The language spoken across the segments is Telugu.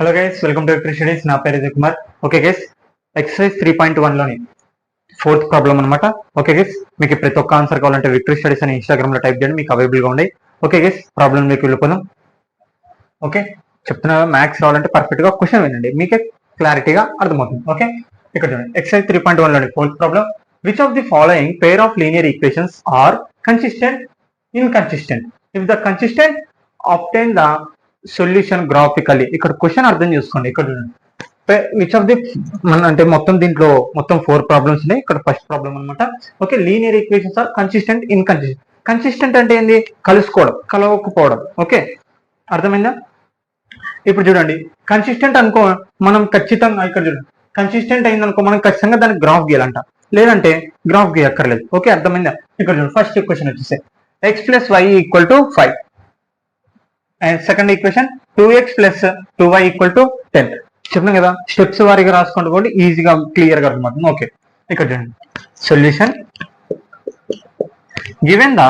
Hello guys, welcome to Victory Studies. నా పేరు Vijay Kumar. Okay guys, exercise 3.1లోని ఫోర్త్ ప్రాబ్లం అనమాట. ఓకే గైస్, మీకు ప్రతి ఒక్క ఆన్సర్ కావాలంటే విక్టరీ స్టడీస్ అని ఇన్స్టాగ్రామ్లో టైప్ చేయండి, మీకు అవైలబుల్గా ఉన్నాయి. ఓకే గైస్, ప్రాబ్లంలోకి వెళ్ళిపోదాం. ఓకే, చెప్తున్నా మ్యాథ్స్ రావాలంటే పర్ఫెక్ట్గా క్వశ్చన్ వినండి, మీకే క్లారిటీగా అర్థమవుతుంది. ఓకే, ఇక్కడ చూడండి, ఎక్సర్సైజ్ 3.1లోని fourth problem. Which of the following pair of linear equations are consistent inconsistent? If the consistent obtain the solution graphically. ఇక్కడ క్వశ్చన్ అర్థం చేసుకోండి. ఇక్కడ విచ్ ఆఫ్ ది అంటే మొత్తం దీంట్లో మొత్తం 4 ప్రాబ్లమ్స్ ఉన్నాయి. ఇక్కడ ఫస్ట్ ప్రాబ్లం అనమాట. Okay, linear equations are consistent inconsistent. Consistent అంటే ఏంది? కలుసుకోవడం, కలవకపోవడం. ఓకే, అర్థమైందా? ఇప్పుడు చూడండి, కన్సిస్టెంట్ అనుకో మనం ఖచ్చితంగా, ఇక్కడ చూడండి, కన్సిస్టెంట్ అయిందనుకో మనం ఖచ్చితంగా దానికి గ్రాఫ్ గీయాలంట, లేదంటే గ్రాఫ్ గీయక్కర్లేదు. ఓకే, అర్థమైందా? ఇక్కడ చూడండి, ఫస్ట్ క్వశ్చన్ వచ్చేసి x + y = 5. And second equation 2x + 2y = 10. చెప్పిన కదా, స్టెప్స్ వారీగా రాసుకుంటూ కూడా ఈజీగా క్లియర్ గా అర్థమవుతుంది. ఓకే, ఇక్కడ చూడండి, solution given the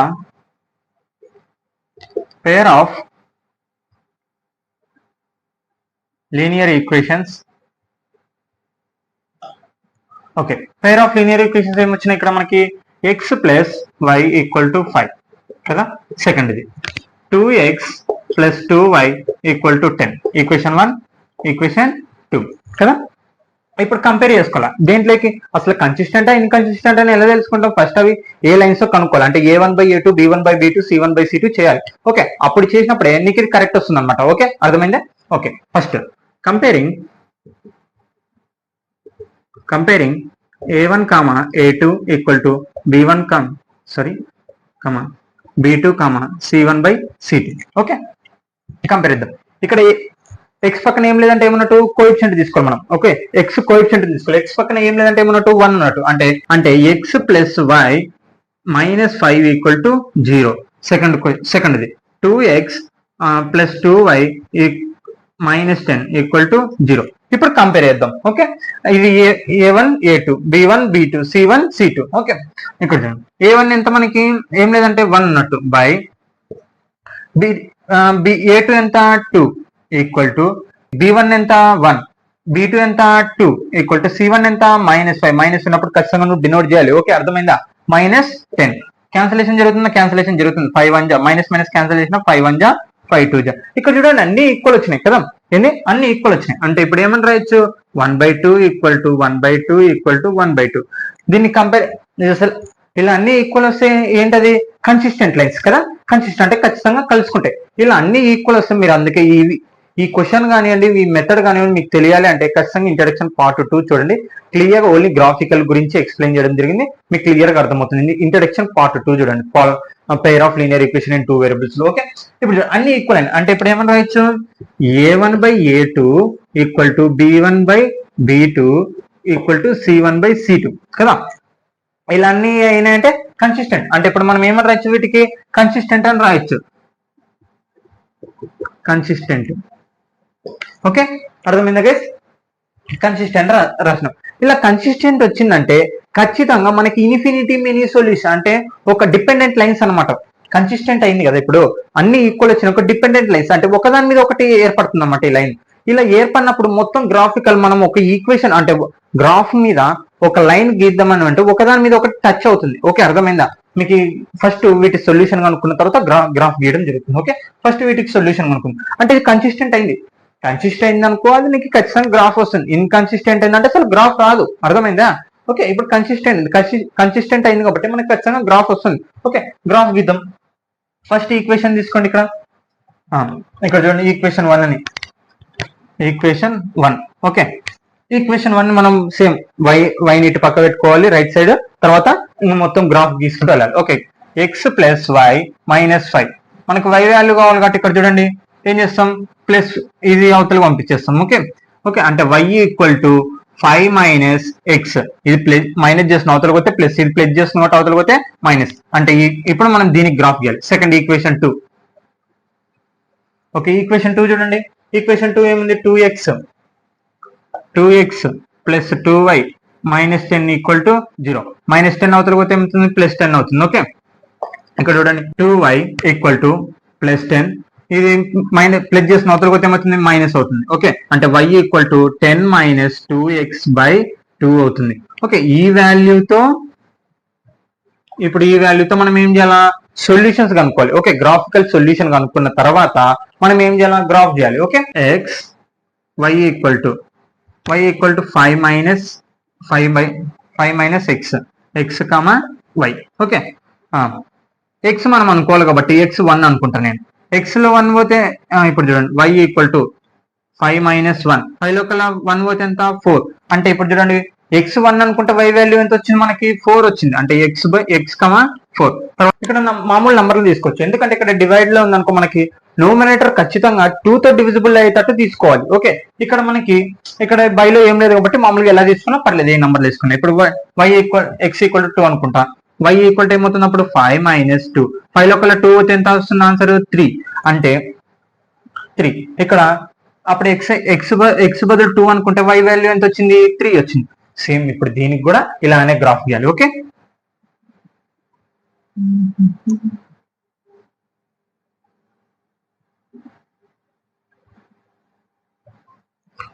pair of linear equations. Okay, pair of linear equations ఏమొచ్చినాయి ఇక్కడ మనకి? x + y = 5 కదా. సెకండ్ ఇది 2x + 2y = 10. ఈక్వేషన్ 1, ఈక్వేషన్ 2 కదా. ఇప్పుడు కంపేర్ చేసుకోవాలా దేంట్లోకి? అసలు కన్సిస్టెంటా ఇన్కన్సిస్టెంట్ అని ఎలా తెలుసుకుంటాం? ఫస్ట్ అవి ఏ లైన్స్ కనుక్కోవాలి. అంటే a1/a2, b1/b2, c1/c2 చేయాలి. ఓకే, అప్పుడు చేసినప్పుడు నీకు ఇది కరెక్ట్ వస్తుంది అనమాట. ఓకే, అర్థమైందా? Okay, first comparing a1, a2 = b1, b2, c1/c2. Okay, compare చేద్దాం. ఇక్కడ ఎక్స్ పక్కన ఏం లేదంటే ఏమన్నట్టు? కోఎఫిషియంట్ తీసుకోవాలి మనం. ఓకే, ఎక్స్ కోఎఫిషియంట్ తీసుకోవాలి. ఎక్స్ పక్కన ఏం లేదంటే ఏమన్నట్టు? 1 అన్నట్టు. అంటే x + y - 5 = 0. సెకండ్ది 2x + 2y - 10 = 0. ఇప్పుడు కంపేర్ చేద్దాం. ఓకే, ఇది a1, a2, b1, b2, c1, c2. Okay, ఇక్కడ చూడండి, a1 ఎంత మనకి? ఏం లేదంటే 1 అన్నట్టు, బై a2 ఎంత? 2 = b1 ఎంత? 1, b2 ఎంత? 2 = c1 ఎంత? -5. మైనస్ ఉన్నప్పుడు ఖచ్చితంగా నువ్వు డినోట్ చేయాలి. ఓకే, అర్థమైందా? -10 క్యాన్సిలేషన్ జరుగుతుందా? క్యాన్సిలేషన్ జరుగుతుంది. 5 1 జా మైనస్ క్యాన్సిల్ చేసిన 5 1 జా 5 2 జా. ఇక్కడ చూడండి, అన్ని ఈక్వల్ వచ్చినాయి కదా. ఏంటి? అన్ని ఈక్వల్ వచ్చినాయి. అంటే ఇప్పుడు ఏమని రాయొచ్చు? 1/2 = 1/2 = 1/2. దీన్ని కంపేర్ అసలు ఇలా అన్ని ఈక్వల్ వస్తే ఏంటది? కన్సిస్టెంట్ లైన్స్ కదా. కన్సిస్టెంట్ అంటే ఖచ్చితంగా కలుసుకుంటాయి. ఇలా అన్ని ఈక్వల్ వస్తే మీరు అందుకే ఈ క్వశ్చన్ కానివ్వండి, ఈ మెథడ్ కానివ్వండి, మీకు తెలియాలి అంటే ఖచ్చితంగా ఇంట్రడక్షన్ పార్ట్ 2 చూడండి. క్లియర్ గా ఓన్లీ గ్రాఫికల్ గురించి ఎక్స్ప్లెయిన్ చేయడం జరిగింది, మీకు క్లియర్ గా అర్థమవుతుంది. ఇంట్రడక్షన్ పార్ట్ 2 చూడండి, పేర్ of linear equation in 2 variables. Okay, ఇప్పుడు అన్ని ఈక్వల్ అయినా అంటే ఇప్పుడు ఏమని రాయొచ్చు? a1/a2 = b1/b2 = c1/c2 కదా. ఇలా అన్ని అయినాయంటే కన్సిస్టెంట్. అంటే ఇప్పుడు మనం ఏమని రాయొచ్చు? వీటికి కన్సిస్టెంట్ అని రాయొచ్చు. కన్సిస్టెంట్. ఓకే, అర్థమైందా గైస్? కన్సిస్టెంట్ రాసినాం. ఇలా కన్సిస్టెంట్ వచ్చిందంటే ఖచ్చితంగా మనకి ఇన్ఫినిటీ మినీ సొల్యూషన్, అంటే ఒక డిపెండెంట్ లైన్స్ అనమాట. కన్సిస్టెంట్ అయింది కదా, ఇప్పుడు అన్ని ఈక్వల్ వచ్చిన ఒక డిపెండెంట్ లైన్స్, అంటే ఒకదాని మీద ఒకటి ఏర్పడుతుంది అన్నమాట ఈ లైన్. ఇలా ఏర్పడినప్పుడు మొత్తం గ్రాఫికల్ మనం ఒక ఈక్వేషన్ అంటే గ్రాఫ్ మీద ఒక లైన్ గీద్దామని అంటే ఒకదాని మీద ఒకటి టచ్ అవుతుంది. ఓకే, అర్థమైందా? మీకు ఫస్ట్ వీటి సొల్యూషన్ కనుక్కున్న తర్వాత గ్రాఫ్ గీయడం జరుగుతుంది. ఓకే, ఫస్ట్ వీటికి సొల్యూషన్ కనుక్కుంది అంటే ఇది కన్సిస్టెంట్ అయింది. కన్సిస్టెంట్ అయింది అనుకో, అది నీకు ఖచ్చితంగా గ్రాఫ్ వస్తుంది. ఇన్కన్సిస్టెంట్ అయిందంటే అసలు గ్రాఫ్ రాదు. అర్థమైందా? ఓకే, ఇప్పుడు కన్సిస్టెంట్ అయింది కాబట్టి మనకి ఖచ్చితంగా గ్రాఫ్ వస్తుంది. ఓకే, గ్రాఫ్ గీద్దాం. ఫస్ట్ ఈక్వేషన్ తీసుకోండి. ఇక్కడ చూడండి, ఈక్వేషన్ 1 అని. ఈక్వేషన్ 1. ఓకే, ఈక్వేషన్ 1 మనం సేమ్ y ని ఇటు పక్క పెట్టుకోవాలి రైట్ సైడ్, తర్వాత మొత్తం గ్రాఫ్ గీసుకుంటూ వెళ్ళాలి. ఓకే, x + y - 5 మనకు y వాల్యూ కావాలి కాబట్టి ఇక్కడ చూడండి ఏం చేస్తాం? ప్లస్ ఇది అవతల పంపించేస్తాం. ఓకే, అంటే y = 5 - x. ఇది ప్లస్ మైనస్ చేసిన అవతలకి పోతే ప్లస్, ఇది ప్లస్ చేసిన కాబట్టి అవతలకి పోతే మైనస్. అంటే ఇప్పుడు మనం దీనికి గ్రాఫ్ గీయాలి. Second equation 2. ఓకే, ఈక్వేషన్ 2 చూడండి. ఈక్వేషన్ 2 ఏముంది? 2x + 2y - 10 = 0. -10 అవతలకి పోతే ఏమవుతుంది? +10 అవుతుంది. ఓకే, ఇక్కడ చూడండి, 2y = +10 ఇది మైనస్ ప్లస్ చేసిన అవతల పోతే ఏమవుతుంది మైనస్ అవుతుంది. ఓకే అంటే y equal to 10 minus 2x/2 అవుతుంది. ఓకే ఈ వాల్యూతో ఇప్పుడు ఈ వాల్యూతో మనం ఏం చేయాలా సొల్యూషన్స్ కనుక్కోవాలి. ఓకే గ్రాఫికల్ సొల్యూషన్ కనుక్కున్న తర్వాత మనం ఏం చేయాలా గ్రాఫ్ చేయాలి. Okay y equal to 5 minus x comma y. Okay x మనం అనుకోవాలి కాబట్టి x 1 అనుకుంటా నేను. x లో 1 పోతే ఇప్పుడు చూడండి y ఈక్వల్ టు 5 మైనస్ 1 5 లో కల్లా 1 పోతే ఎంత 4 అంటే ఇప్పుడు చూడండి x 1 అనుకుంటే y వాల్యూ ఎంత వచ్చింది మనకి 4 వచ్చింది అంటే x 4. ఇక్కడ మామూలు నంబర్లు తీసుకోవచ్చు ఎందుకంటే ఇక్కడ డివైడ్ లో ఉంది అనుకో మనకి న్యూమరేటర్ ఖచ్చితంగా 2 తో డివిజిబుల్ అయ్యేటట్టు తీసుకోవాలి. ఓకే ఇక్కడ మనకి ఇక్కడ బై లో ఏం లేదు కాబట్టి మామూలుగా ఎలా తీసుకున్నా పర్లేదు ఏ నంబర్ తీసుకున్నా. ఇప్పుడు x ఈక్వల్ టు 2 అనుకుంటా y ఈక్వల్ టు ఏమవుతుంది అప్పుడు 5 మైనస్ 2 5 లో కల్లా 2 పోతే ఎంత వస్తుంది ఆన్సర్ 3 అంటే 3. ఇక్కడ అప్పుడు x బదులు 2 అనుకుంటే y వాల్యూ ఎంత వచ్చింది 3 వచ్చింది. సేమ్ ఇప్పుడు దీనికి కూడా ఇలానే గ్రాఫ్ గీయాలి. ఓకే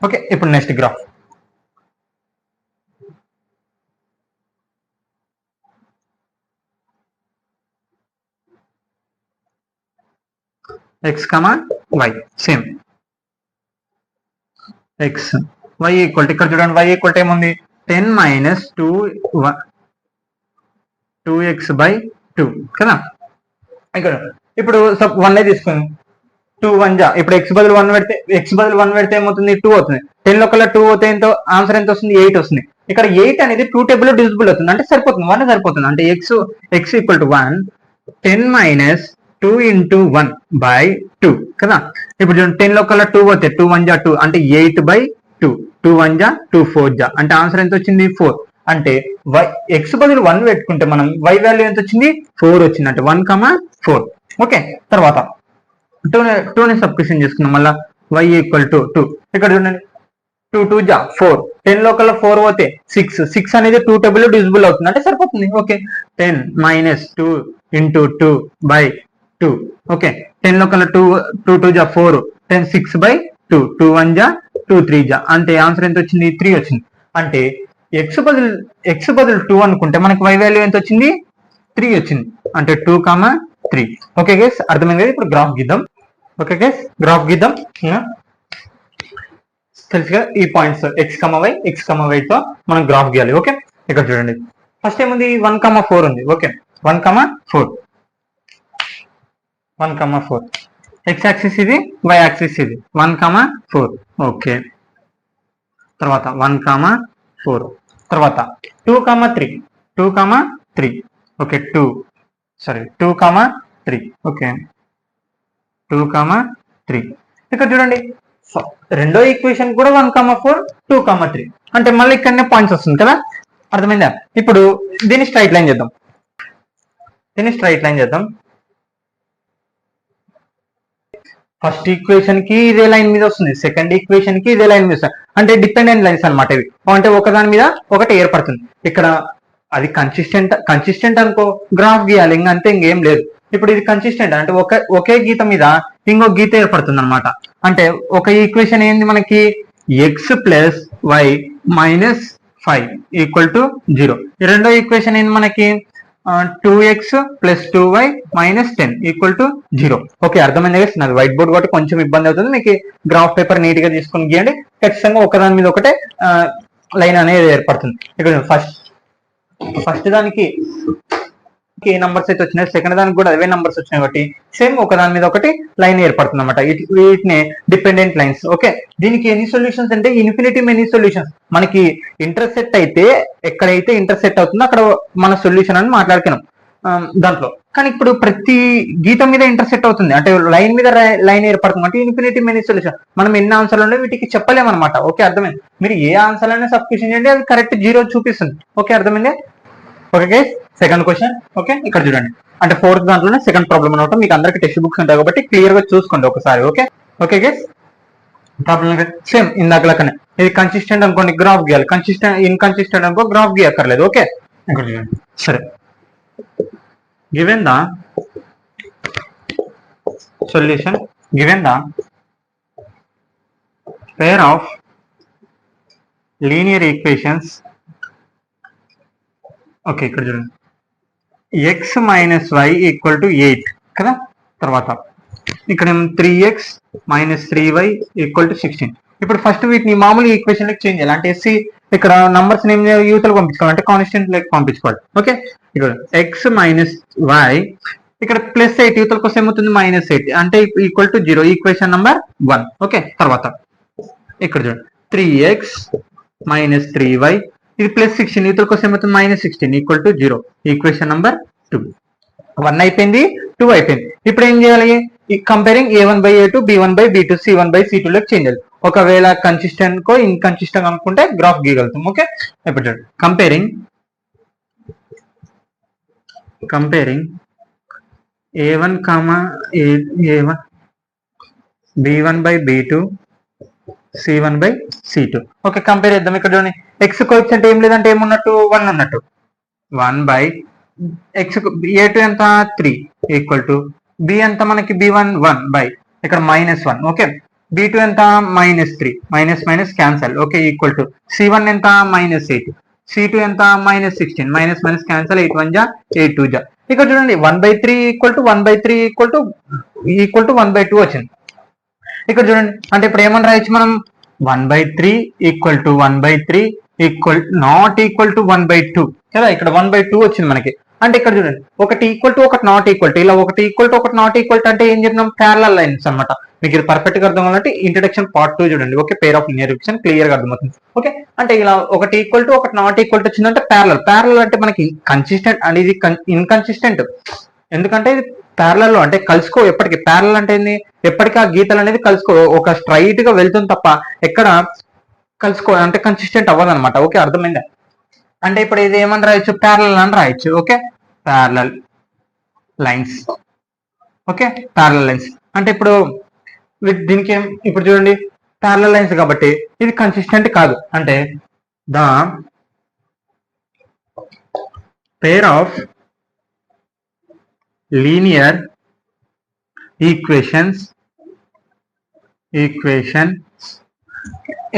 ఓకే ఇప్పుడు next graph x, y same x y equal ఇక్కడ చూడండి y ఈక్వల్ ఏముంది 10 మైనస్ 2x/2 కదా. ఇక్కడ ఇప్పుడు 1 తీసుకుంది 2 1 జా ఇప్పుడు x బదులు 1 పెడితే ఏమవుతుంది 2 అవుతుంది. 10 లో కల్లా 2 అవుతే ఎంత ఆన్సర్ ఎంత వస్తుంది 8 వస్తుంది. ఇక్కడ 8 అనేది 2 టేబుల్ లో డివిజిబుల్ అవుతుంది అంటే సరిపోతుంది 1 సరిపోతుంది అంటే x equal to 1 10 minus 2 into 1/2 కదా. ఇప్పుడు 10 లో కల్లా 2 పోతే 2 1 జా 2 అంటే 8/2 2 1 జా 2 4 జా అంటే ఆన్సర్ ఎంత వచ్చింది 4 అంటే x బదులు 1 పెట్టుకుంటే మనం y వాల్యూ ఎంత వచ్చింది 4 వచ్చింది అంటే 1, 4. ఓకే తర్వాత 2ని సబ్స్టిట్యూషన్ చేసుకున్నాం మళ్ళీ y ఈక్వల్ టు 2 ఇక్కడ చూడండి 2 2 జా 4 10 లో కల్లా 4 పోతే 6 అనేది 2 టేబుల్ లో డివిజిబుల్ అవుతుంది అంటే సరిపోతుంది. ఓకే 10 మైనస్ 2 ఇంటూ 2/2 ఓకే 10 లో కల్లా 2 2 జా 4 10 6/2 2 1 జా 2 3 జా అంటే ఆన్సర్ ఎంత వచ్చింది 3 వచ్చింది. అంటే x బదులు 2 అనుకుంటే మనకి y వాల్యూ ఎంత వచ్చింది 3 వచ్చింది అంటే 2, 3. ఓకే గైస్ అర్థమైంది కదా. ఇప్పుడు గ్రాఫ్ గీద్దాం. ఓకే గైస్ గ్రాఫ్ గీద్దాం. తెలుసుగా ఈ పాయింట్స్ x, y తో మనం గ్రాఫ్ గీయాలి. ఓకే ఇక్కడ చూడండి ఫస్ట్ ఏముంది 1, 4 ఉంది. ఓకే 1, 4 x యాక్సిస్ ఇది y యాక్సిస్ ఇది 1, 4. ఓకే తర్వాత 1, 4 తర్వాత 2, 3 ఓకే 2, 3 ఓకే 2, 3 ఇక్కడ చూడండి రెండో ఈక్వేషన్ కూడా 1, 4 2, 3 అంటే మళ్ళీ ఇక్కడనే పాయింట్స్ వస్తుంది కదా అర్థమైందా. ఇప్పుడు దీన్ని స్ట్రైట్ లైన్ చేద్దాం. ఫస్ట్ ఈక్వేషన్ కి ఇదే లైన్ మీద వస్తుంది, సెకండ్ ఈక్వేషన్ కి ఇదే లైన్ మీద వస్తుంది అంటే డిపెండెంట్ లైన్స్ అనమాట ఇవి. అంటే ఒకదాని మీద ఒకటి ఏర్పడుతుంది. ఇక్కడ అది కన్సిస్టెంట్ అనుకో గ్రాఫ్ గీయాలి అంతే ఇంకేం లేదు. ఇప్పుడు ఇది కన్సిస్టెంట్ అంటే ఒకే గీత మీద ఇంకో గీత ఏర్పడుతుంది అనమాట. అంటే ఒక ఈక్వేషన్ ఏంది మనకి x plus y minus 5 equal to 0. ఈ రెండో ఈక్వేషన్ ఏంది మనకి 2x plus 2y minus 10 equal to 0. Okay అర్థమైంది కదా. నాది వైట్ బోర్డ్ కాబట్టి కొంచెం ఇబ్బంది అవుతుంది. మీకు గ్రాఫ్ పేపర్ నీట్ గా తీసుకొని గీయండి. ఖచ్చితంగా ఒకదాని మీద ఒకటే లైన్ అనేది ఏర్పడుతుంది. ఇక్కడ ఫస్ట్ దానికి ఏ నంబర్స్ అయితే వచ్చినాయి సెకండ్ దానికి కూడా అవే నంబర్స్ వచ్చినాయి కాబట్టి సేమ్ ఒకదాని మీద ఒకటి లైన్ ఏర్పడుతుంది అనమాట. వీటిని డిపెండెంట్ లైన్స్. ఓకే దీనికి ఎన్ని సొల్యూషన్స్ అంటే ఇన్ఫినిటీ మెనీ సొల్యూషన్స్. మనకి ఇంటర్సెక్ట్ అయితే ఎక్కడైతే ఇంటర్సెక్ట్ అవుతుందో అక్కడ మన సొల్యూషన్ అని మాట్లాడుకున్నాం దాంట్లో. కానీ ఇప్పుడు ప్రతి గీతం మీద ఇంటర్సెక్ట్ అవుతుంది అంటే లైన్ మీద లైన్ ఏర్పడుతుంది అంటే ఇన్ఫినిటీ మెనీ సొల్యూషన్. మనం ఎన్ని ఆన్సర్లు ఉన్నాయో వీటికి చెప్పలేమన్నమాట. ఓకే అర్థమైంది. మీరు ఏ ఆన్సర్ అయినా సబ్స్టిట్యూషన్ చేయండి అది కరెక్ట్ 0 చూపిస్తుంది. ఓకే అర్థమైంది. Okay guys second question. Okay ఇక్కడ చూడండి అంటే ఫోర్త్ దాంట్లోనే సెకండ్ ప్రాబ్లం అనమాట. మీకు అందరికి టెక్స్ట్ బుక్స్ ఉంటాయి కాబట్టి క్లియర్ గా చూసుకోండి ఒకసారి. ఓకే గైస్ ప్రాబ్లం సేమ్ ఇందాకలకనే ఇది కన్సిస్టెంట్ అనుకోండి గ్రాఫ్ గీయాలి, ఇన్కన్సిస్టెంట్ అనుకో గ్రాఫ్ గీయక్కర్లేదు. ఓకే ఇక్కడ చూడండి సరే given the solution given the pair of linear equations, okay ఇక్కడ చూడండి x minus y equal to 8 కదా, తర్వాత ఇక్కడ 3x minus 3y equal to 16. ఇప్పుడు ఫస్ట్ వీటిని మామూలు ఈక్వేషన్ లెక్క చేంజ్ చేయాలి. అంటే ఎస్సీ ఇక్కడ నంబర్స్ యూతలు పంపించుకోవాలి, అంటే కాన్స్టెంట్ లెక్క పంపించుకోవాలి. ఓకే ఇక్కడ x మైనస్ వై ఇక్కడ ప్లస్ 8 యూతలకు వస్తే ఏమవుతుంది -8 అంటే equal to 0, equation number 1. Okay తర్వాత ఇక్కడ చూడండి 3x మైనస్ 3y ఇది ప్లస్ 16 యూతలకు వస్తే ఏమవుతుంది -16 ఈక్వల్ టు 0, ఈక్వేషన్ నెంబర్ 2. 1 అయిపోయింది, 2 అయిపోయింది. ఇప్పుడు ఏం చేయాలి? కంపేరింగ్ a1/a2 b1/b2 c1/c2 లెక్క చేంజ్ చేయాలి. ఒకవేళ కన్సిస్టెంట్ కో ఇన్కన్సిస్టెంట్ అనుకుంటే గ్రాఫ్ గీయగలుగుతాం. ఓకే ఇప్పుడు చూడండి comparing a1 a1 b1/b2 c1/c2. Okay compare చేద్దాం. ఇక్కడ చూడండి x కోఎఫిషియంట్ ఏం లేదంటే ఏమున్నట్టు 1 ఉన్నట్టు, 1/x a2 ఎంత 3 ఈక్వల్ టు b ఎంత మనకి b1 1 ఇక్కడ -1. ఓకే b2 ఎంత -3 minus cancel. Okay equal to c1 ఎంత -8 c2 ఎంత -16 మైనస్ క్యాన్సల్ 8 1 జా 8 2 జా. ఇక్కడ చూడండి 1/3 ఈక్వల్ టు 1/2 వచ్చింది. ఇక్కడ చూడండి అంటే ఇప్పుడు ఏమని రాయొచ్చు మనం 1/3 equal to 1/3 not equal to 1/2 కదా, ఇక్కడ 1/2 వచ్చింది మనకి. అంటే ఇక్కడ చూడండి ఒకటి ఈక్వల్ టు ఒకటి నాట్ ఈక్వల్ టు, ఇలా ఒకటి ఈక్వల్ టు ఒకటి నాట్ ఈక్వల్ టు అంటే ఏం చెప్పినాం ప్యారలల్ లైన్స్ అన్నమాట. మీకు ఇది పర్ఫెక్ట్ గా అర్థం అవ్వాలంటే ఇంట్రడక్షన్ పార్ట్ 2 చూడండి. Okay pair of linear equation clear గా అర్థమవుతుంది. ఓకే అంటే ఇలా ఒకటి ఈక్వల్ టు ఒకటి నాట్ ఈక్వల్ టు వచ్చిందంటే ప్యారలల్ అంటే మనకి కన్సిస్టెంట్ అనేది ఇన్కన్సిస్టెంట్, ఎందుకంటే ఇది ప్యారలల్ అంటే కలుసుకో ఎప్పటికీ. ప్యారలల్ అంటే ఏంది, ఎప్పటికీ ఆ గీతలు అనేది కలుసుకో, ఒక స్ట్రైట్ గా వెళ్తుంది తప్ప ఎక్కడ కలుసుకో అంటే కన్సిస్టెంట్ అవ్వదు అనమాట. ఓకే అర్థమైందా? అంటే ఇప్పుడు ఇది ఏమని రాయొచ్చు ప్యారలల్ అని రాయొచ్చు. Okay parallel lines. Okay parallel lines అంటే ఇప్పుడు దీనికి ఇప్పుడు చూడండి ప్యారలల్ లైన్స్ కాబట్టి ఇది కన్సిస్టెంట్ కాదు. అంటే the pair of linear equation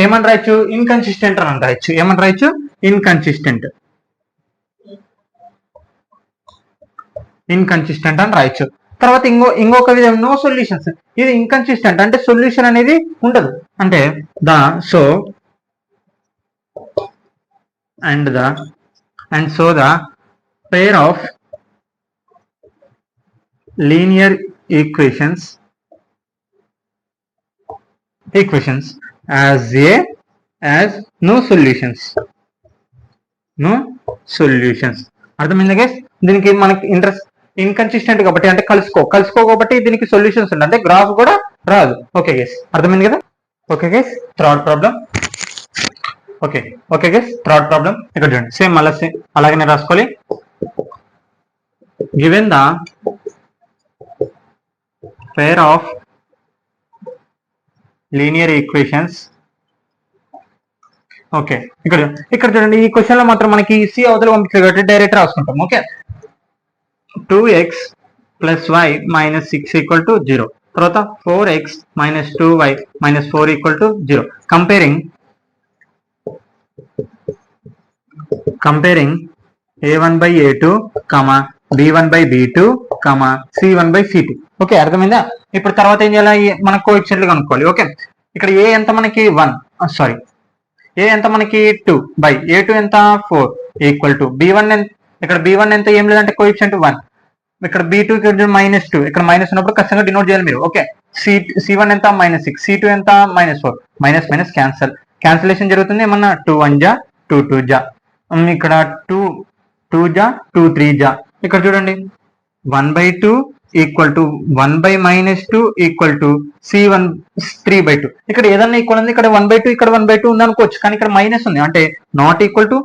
ఏమని రాయొచ్చు ఇన్కన్సిస్టెంట్ అని రాయొచ్చు. ఏమని రాయొచ్చు ఇన్కన్సిస్టెంట్ అని రాయొచ్చు. తర్వాత ఇంకొక విధం నో సొల్యూషన్స్, ఇది ఇన్కన్సిస్టెంట్ అంటే సొల్యూషన్ అనేది ఉండదు. అంటే so the pair of linear equations as no solutions. అర్థమైందా గైస్? దీనికి మనకి ఇన్కన్సిస్టెంట్ కాబట్టి అంటే కలుసుకో కాబట్టి దీనికి సొల్యూషన్స్ ఉంటాయి, అంటే గ్రాఫ్ కూడా రాదు. ఓకే గైస్ అర్థమైంది కదా? Okay guys third problem. Okay guys third problem ఇక్కడ చూడండి సేమ్ అలాగనే రాసుకోవాలి. Given the pair of linear equations. Okay ఇక్కడ చూడండి ఈ క్వశ్చన్ లో మాత్రం మనకి సి అవతల పంపించారు కాబట్టి డైరెక్ట్ రాసుకుంటాం. Okay 2x plus y minus 6 equal to 0, తర్వాత 4x minus 2y minus 4 equal to 0. Comparing a1/a2 b1/b2 c1/c2. Okay అర్థమైందా? ఇప్పుడు తర్వాత ఏం చేయాలి, మన కోఎఫిషియంట్లు కనుక్కోవాలి. ఓకే ఇక్కడ ఏ ఎంత మనకి 1 సారీ ఏ ఎంత మనకి 2 బై a2 ఎంత 4 ఈక్వల్ టు b1 ఇక్కడ b1 ఎంత ఏం లేదంటే కోఎఫిషియంట్ 1, ఇక్కడ b2 ఇక్కడ -2 ఇక్కడ మైనస్ ఉన్నప్పుడు ఖచ్చితంగా డినోట్ చేయాలి మీరు. ఓకే c1 ఎంత -6 c2 ఎంత -4 మైనస్ క్యాన్సిలేషన్ జరుగుతుంది. ఏమన్నా 2 1 జా 2 2 జా, ఇక్కడ 2 2 జా 2 3 జా. ఇక్కడ చూడండి 1/2 equal to 1/-2 equal to c1 3/2. ఇక్కడ ఏదన్నా ఈక్వల్ ఉంది, ఇక్కడ 1/2 ఇక్కడ 1/2 ఉంది అనుకోవచ్చు, కానీ ఇక్కడ మైనస్ ఉంది అంటే నాట్ ఈక్వల్ టు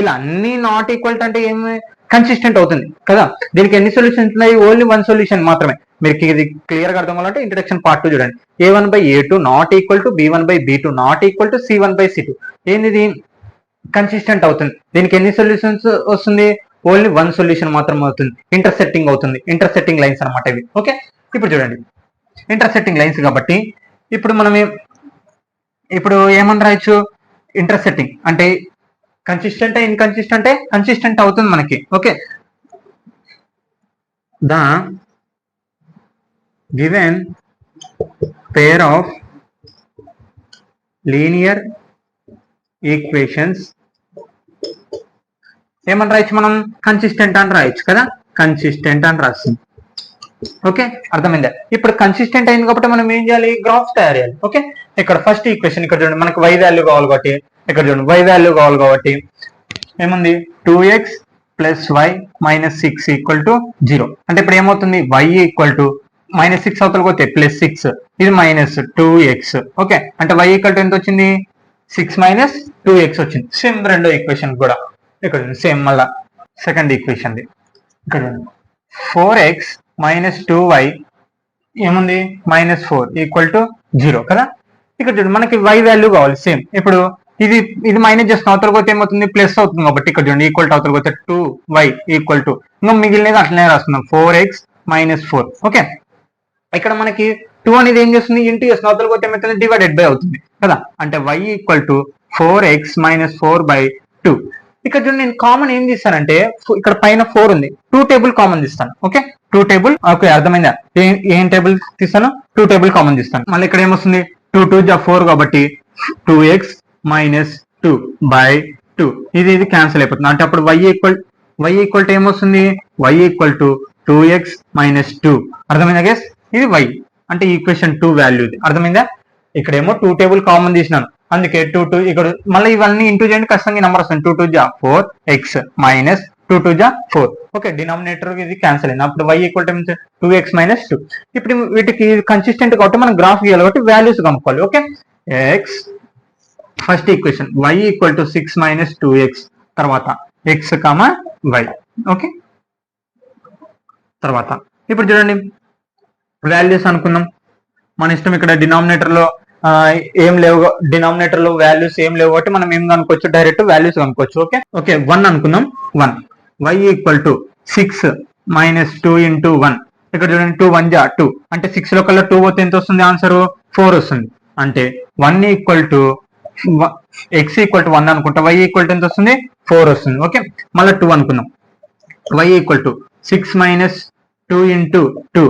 ఇలా అన్ని నాట్ ఈక్వల్ టు అంటే ఏమి కన్సిస్టెంట్ అవుతుంది కదా. దీనికి ఎన్ని సొల్యూషన్స్ ఉన్నాయి, ఓన్లీ 1 సొల్యూషన్ మాత్రమే. మీరు ఇది క్లియర్ గా అర్థం కావాలంటే ఇంట్రడక్షన్ పార్ట్ 2 చూడండి. a1/a2 not equal to b1/b2 not equal to c1/c2. ఏంది కన్సిస్టెంట్ అవుతుంది. దీనికి ఎన్ని సొల్యూషన్స్ వస్తుంది, ఓన్లీ 1 సొల్యూషన్ మాత్రం అవుతుంది. ఇంటర్సెక్టింగ్ లైన్స్ అనమాట ఇవి. ఓకే ఇప్పుడు చూడండి ఇంటర్సెక్టింగ్ లైన్స్ కాబట్టి ఇప్పుడు మనం ఇప్పుడు ఏమని రాయొచ్చు, ఇంటర్సెక్టింగ్ అంటే కన్సిస్టెంట్ ఇన్కన్సిస్టెంట్ కన్సిస్టెంట్ అవుతుంది మనకి. Okay, the given pair of linear equations ఏమని రాయొచ్చు మనం, కన్సిస్టెంట్ అని రాయొచ్చు కదా, కన్సిస్టెంట్ అని రాస్తుంది. ఓకే, అర్థమైందా? ఇప్పుడు కన్సిస్టెంట్ అయింది కాబట్టి మనం ఏం చేయాలి, గ్రాఫ్స్ తయారు చేయాలి. ఓకే, ఇక్కడ ఫస్ట్ ఈక్వేషన్ ఇక్కడ చూడండి, మనకు y వాల్యూ కావాలి కాబట్టి ఇక్కడ చూడండి y వాల్యూ కావాలి కాబట్టి ఏముంది, 2x plus y minus 6 equal to 0. అంటే ఇప్పుడు ఏమవుతుంది, y ఈక్వల్ టు మైనస్ 6 అవతల పోతే ప్లస్ 6, ఇది మైనస్ 2x. ఓకే, అంటే y ఈక్వల్ టు ఎంత వచ్చింది, 6 మైనస్ 2x వచ్చింది. సేమ్ రెండో ఈక్వేషన్ కూడా ఇక్కడ సేమ్, మళ్ళా సెకండ్ ఈక్వేషన్ ఇక్కడ 4x మైనస్ 2y ఏముంది, మైనస్ 4 ఈక్వల్ టు 0 కదా. ఇక్కడ చూడండి మనకి y వాల్యూ కావాలి సేమ్. ఇప్పుడు ఇది మైనస్ చేస్తున్న అవతల పోతే ఏమవుతుంది, ప్లస్ అవుతుంది కాబట్టి ఇక్కడ చూడండి ఈక్వల్ టు అవతల పోతే 2y ఈక్వల్ టు, ఇంకా మిగిలినది అట్లనే రాస్తున్నాం 4x మైనస్ 4. ఓకే, ఇక్కడ మనకి 2 అనేది ఏం చేస్తుంది, ఇంటూ చేస్తుంది, అవతల పోతే ఏమవుతుంది, డివైడెడ్ బై అవుతుంది కదా. అంటే y equal to 4x minus 4/2. ఇక్కడ చూడండి నేను కామన్ ఏం తీస్తానంటే, ఇక్కడ పైన 4 ఉంది, 2 టేబుల్ కామన్ తీస్తాను. Okay, 2 table. ఓకే, అర్థమైందా, ఏం టేబుల్ తీస్తాను, 2 టేబుల్ కామన్ తీస్తాను. మళ్ళీ ఇక్కడ ఏమొస్తుంది, 2 2 జా 4 కాబట్టి 2x మైనస్ 2/2. ఇది క్యాన్సిల్ అయిపోతుంది. అంటే అప్పుడు y ఈక్వల్ టు ఏమొస్తుంది, y equal to 2x minus 2. అర్థమైందా గైస్, ఇది y అంటే ఈక్వేషన్ 2 వాల్యూ. ఇది అర్థమైందా, ఇక్కడేమో 2 టేబుల్ కామన్ తీసినాను, అందుకే 2 2 ఇక్కడ మళ్ళీ ఇవన్నీ ఇంటూ చేయండి, ఖచ్చితంగా నెంబర్ వస్తుంది. 2 2 జా 4x మైనస్ 2 2 జా 4. ఓకే, డినామినేటర్ ఇది క్యాన్సిల్ అయింది. అప్పుడు y equal to 2x minus 2. ఇప్పుడు వీటికి కన్సిస్టెంట్ కాబట్టి మనం గ్రాఫ్ గీయాలి కాబట్టి వాల్యూస్ కనుక్కోవాలి. Okay, x first equation y equal to 6 minus 2x, తర్వాత x y. ఓకే, తర్వాత ఇప్పుడు చూడండి వాల్యూస్ అనుకుందాం, మన ఇష్టం. ఇక్కడ డినామినేటర్ లో ఏం లేవు, డినామినేటర్ లో వాల్యూస్ ఏం లేవు కాబట్టి మనం ఏం కనుక్కోవచ్చు, డైరెక్ట్ వాల్యూస్ కనుక్కోవచ్చు. ఓకే ఓకే 1 అనుకుందాం, 1 y equal to 6 minus 2 into 1. ఇక్కడ చూడండి 2 1 జా 2, అంటే 6 లో కల్లా 2 పోతే ఎంత వస్తుంది, ఆన్సర్ 4 వస్తుంది. అంటే 1 equal to x equal to 1 అనుకుంటా, y ఈక్వల్ టు ఎంత వస్తుంది, 4 వస్తుంది. ఓకే, మళ్ళీ 2 అనుకుందాం, y equal to 6 minus 2 into 2,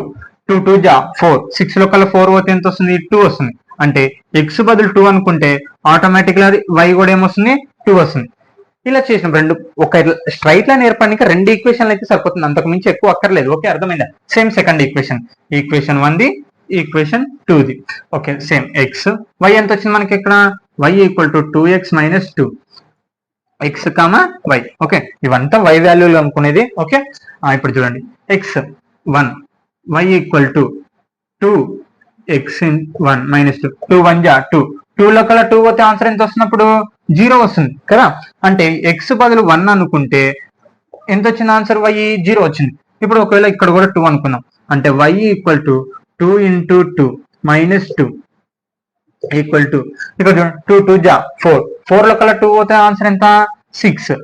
2 2 జా 4, 6 లో కల్లా 4 పోతే ఎంత వస్తుంది, 2 వస్తుంది. అంటే x బదులు 2 అనుకుంటే ఆటోమేటిక్గా y కూడా ఏమొస్తుంది, 2 వస్తుంది. ఇలా చేసిన రెండు ఒక స్ట్రైట్ లైన్ ఏర్పడానికి 2 ఈక్వేషన్లు అయితే సరిపోతుంది, అంతకు మించి ఎక్కువ అక్కర్లేదు. ఓకే, అర్థమైందా? Same second equation 1 the, equation 2 the. Okay, same x y ఎంత వచ్చింది మనకి, ఇక్కడ y equal to 2x minus 2, x y. Okay, ఇవంతా y వాల్యూలు అనుకునేది. ఓకే, ఇప్పుడు చూడండి x 1 y equal to 2x 1 minus 2, 2 1 జా 2, 2 లో కల్లా 2 పోతే ఆన్సర్ ఎంత వస్తున్నప్పుడు 0 వస్తుంది కదా. అంటే x బదులు 1 అనుకుంటే ఎంత వచ్చింది ఆన్సర్, y 0 వచ్చింది. ఇప్పుడు ఒకవేళ ఇక్కడ కూడా 2 అనుకుందాం, అంటే y equal to 2 into 2 minus 2 equal to, ఇక్కడ 2 2 జా 4, 4 లో కల్లా 2 పోతే ఆన్సర్ ఎంత, 6,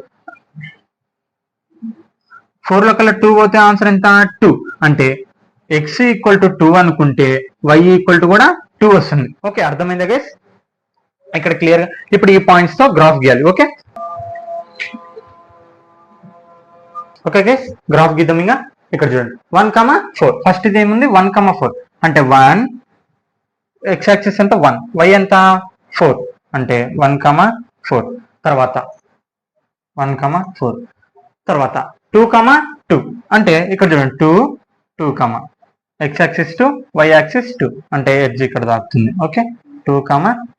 4 లో కల్లా 2 పోతే ఆన్సర్ ఎంత, 2. అంటే x ఈక్వల్ టు 2 అనుకుంటే y ఈక్వల్ టు కూడా 2 వస్తుంది. ఓకే, అర్థమైందా గైస్? ఇక్కడ క్లియర్ గా ఇప్పుడు ఈ పాయింట్స్ తో గ్రాఫ్ గీయాలి. ఓకే ఓకే గైస్, గ్రాఫ్ గీద్దాం. ఇంకా ఇక్కడ చూడండి 1 4, ఫస్ట్ ఇది ఏముంది 1 4, అంటే 1 x యాక్సిస్ ఎంత 1, y ఎంత 4, అంటే 1 4. తర్వాత 1 4, తర్వాత 2 2, అంటే ఇక్కడ చూడండి 2 2, x యాక్సిస్ 2 y యాక్సిస్ 2, అంటే ఎడ్జ్ ఇక్కడ దాకుతుంది. ఓకే, 2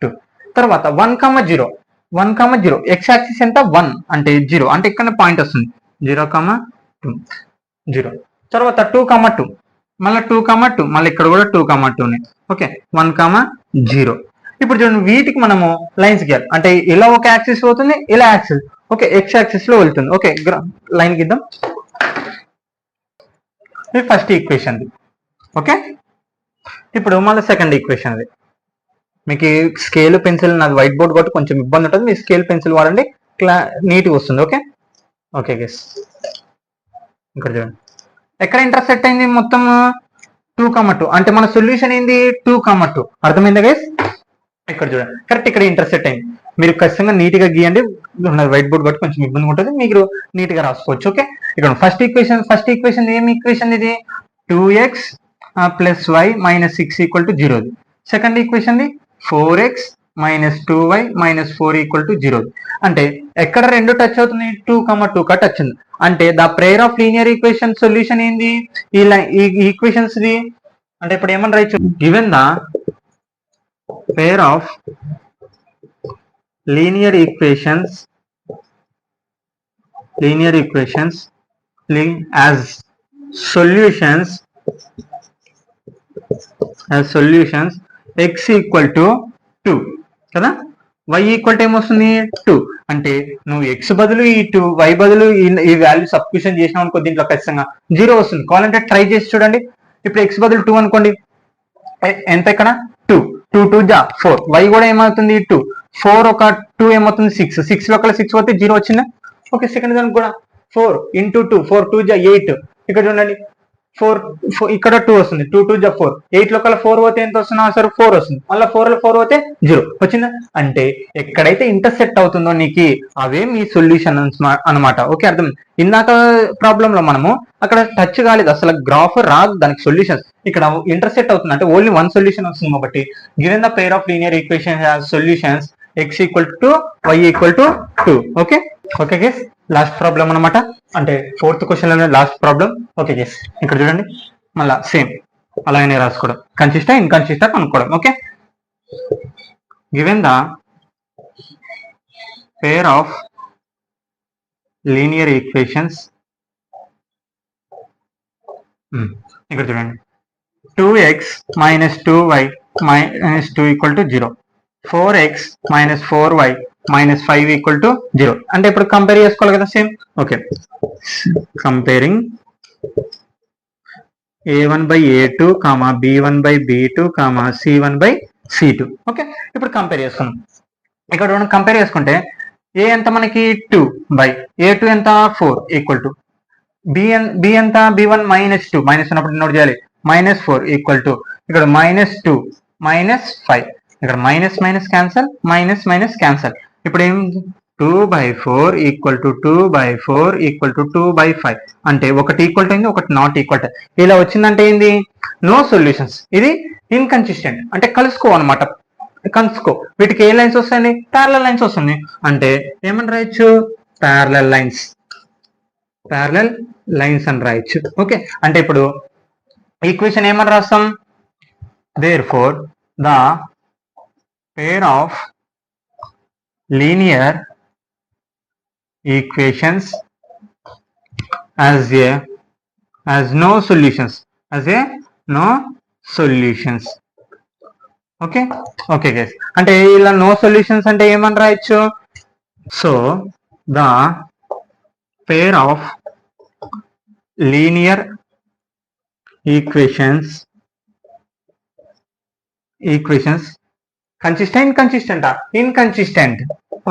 2. తర్వాత 1 0, 1 0, x యాక్సిస్ ఎంత 1, అంటే 0, అంటే ఇక్కడ పాయింట్ వస్తుంది 0 2 0. తర్వాత 2 2, మళ్ళీ 2 2, మళ్ళీ ఇక్కడ కూడా 2 2 ఉన్నాయి. ఓకే, 1 0. ఇప్పుడు చూడండి వీటికి మనము లైన్స్ గీయాలి, అంటే ఇలా ఒక యాక్సిస్ పోతుంది, ఇలా యాక్సిస్. ఓకే, x యాక్సిస్ లో వెళ్తుంది. ఓకే, లైన్ గీద్దాం. ఇది ఫస్ట్ ఈక్వేషన్. ఓకే, ఇప్పుడు మళ్ళీ సెకండ్ ఈక్వేషన్. మీకు స్కేల్ పెన్సిల్, నాది వైట్ బోర్డ్ కాబట్టి కొంచెం ఇబ్బంది ఉంటుంది, మీ స్కేల్ పెన్సిల్ వాడండి, నీట్గా వస్తుంది. ఓకే ఓకే గెస్, ఇక్కడ చూడండి ఎక్కడ ఇంటర్సెక్ట్ అయింది మొత్తం 2, అంటే మన సొల్యూషన్ ఏంది 2, అర్థమైందా గైస్? ఇక్కడ చూడండి కరెక్ట్, ఇక్కడ ఇంటర్సెక్ట్ అయింది. మీరు ఖచ్చితంగా నీట్ గా గీయండి, వైట్ బోర్డ్ బట్టి కొంచెం ఇబ్బంది ఉంటుంది, మీరు నీట్ గా రాసుకోవచ్చు. ఓకే, ఇక్కడ ఫస్ట్ ఈక్వేషన్ ఏం ఈక్వేషన్ ఇది 2x + y - 6 = 0. Second equation 4x - 2y - 4 = 0. అంటే ఎక్కడ రెండు టచ్ అవుతుంది 2, 2 టచ్ ఉంది. అంటే the pair of linear equation solution ఏంది ఈ ఈక్వేషన్స్ ది. అంటే ఇప్పుడు ఏమని రాయొచ్చు, given the pair of linear equations as solutions x = 2 కదా, y = ఏమొస్తుంది 2. అంటే నువ్వు x బదులు ఈ 2, y బదులు ఈ వాల్యూ సబ్స్టిట్యూషన్ చేసినావు అనుకో, దీంట్లో ఖచ్చితంగా 0 వస్తుంది. కావాలంటే ట్రై చేసి చూడండి. ఇప్పుడు x బదులు 2 అనుకోండి, ఎంత ఇక్కడ 2, 2 2 జా 4, y కూడా ఏమవుతుంది 2, 4 ఒక 2 ఏమవుతుంది 6, 6 లో 6 పోతే 0 వచ్చిందా. ఓకే, సెకండ్ దానికి కూడా 4 × 2, 4 2 జా 8. ఇక్కడ చూడండి 4 ఇక్కడ 2 వస్తుంది, 2 2 జా 4, 8 లో 4 పోతే ఎంత వస్తుంది ఆన్సర్ 4 వస్తుంది. మళ్ళీ 4 లో 4 పోతే 0 వచ్చిందా. అంటే ఎక్కడైతే ఇంటర్సెక్ట్ అవుతుందో నీకు అవే మీ సొల్యూషన్ అనమాట. ఓకే, అర్థం. ఇందాక ప్రాబ్లం లో మనము అక్కడ టచ్ కాలేదు, అసలు గ్రాఫ్ రాదు, దానికి సొల్యూషన్స్ ఇక్కడ ఇంటర్సెక్ట్ అవుతుంది. అంటే ఓన్లీ వన్ సొల్యూషన్ వస్తుంది కాబట్టి given the pair of linear equation solutions x = 2, y = 2. Okay okay guys, last problem అనమాట, అంటే 4th క్వశ్చన్ లోనే లాస్ట్ ప్రాబ్లం. ఓకే గైస్, ఇక్కడ చూడండి మళ్ళా సేమ్ అలాగనే రాసుకోవడం, కన్సిస్టెంట్ ఇన్కన్సిస్టెంట్ అనుకోవడం. Okay, given the pair of linear equations, ఇక్కడ చూడండి 2x - 2y - 2 = 0, 4x - 4y - 5 = 0. అంటే ఇప్పుడు కంపేర్ చేసుకోవాలి కదా same. Okay, comparing a1/a2, b1/b2, c1/c2. Okay, ఇప్పుడు కంపేర్ చేసుకుందాం. ఇక్కడ కంపేర్ చేసుకుంటే a ఎంత మనకి 2 a2 ఎంత 4 = b ఎంత b1 -2, మైనస్ ఉన్నప్పుడు నోట్ చేయాలి, -4 = ఇక్కడ -2 -5, ఇక్కడ మైనస్ క్యాన్సల్, మైనస్ క్యాన్సల్. ఇప్పుడు ఏం 2/4 = 2/4 = 2/5. అంటే ఒకటి ఈక్వల్ అయింది, ఒకటి నాట్ ఈక్వల్. ఇలా వచ్చిందంటే ఏంది నో సొల్యూషన్స్, ఇది ఇన్కన్సిస్టెంట్. అంటే కలుసుకో, వీటికి ఏ లైన్స్ వస్తాయండి ప్యారలల్ లైన్స్ వస్తుంది. అంటే ఏమని రాయొచ్చు ప్యారలల్ లైన్స్ అని రాయొచ్చు. ఓకే, అంటే ఇప్పుడు ఈక్వేషన్ ఏమని రాస్తాం, therefore the pair of linear equations as no solutions, okay guys, అంటే ఇలా నో సొల్యూషన్స్ అంటే ఏమని రాయొచ్చు, so the pair of linear equations consistent inconsistent.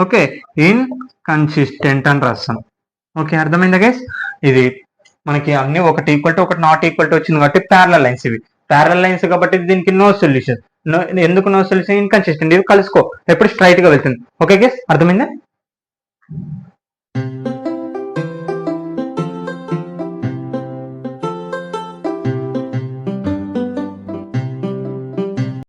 Okay, inconsistent అని రాస్తాం. ఓకే, అర్థమైందా గైస్? ఇది మనకి అన్ని ఒకటి ఈక్వల్ టు ఒకటి నాట్ ఈక్వల్ టు వచ్చింది కాబట్టి ప్యారలల్ లైన్స్, ఇవి ప్యారలల్ లైన్స్ కాబట్టి దీనికి నో సొల్యూషన్. ఎందుకు నో సొల్యూషన్, ఇన్కన్సిస్టెంట్, ఇవి కలుసుకో, ఎప్పుడు స్ట్రైట్ గా వెళ్తుంది. ఓకే గైస్, అర్థమైందా?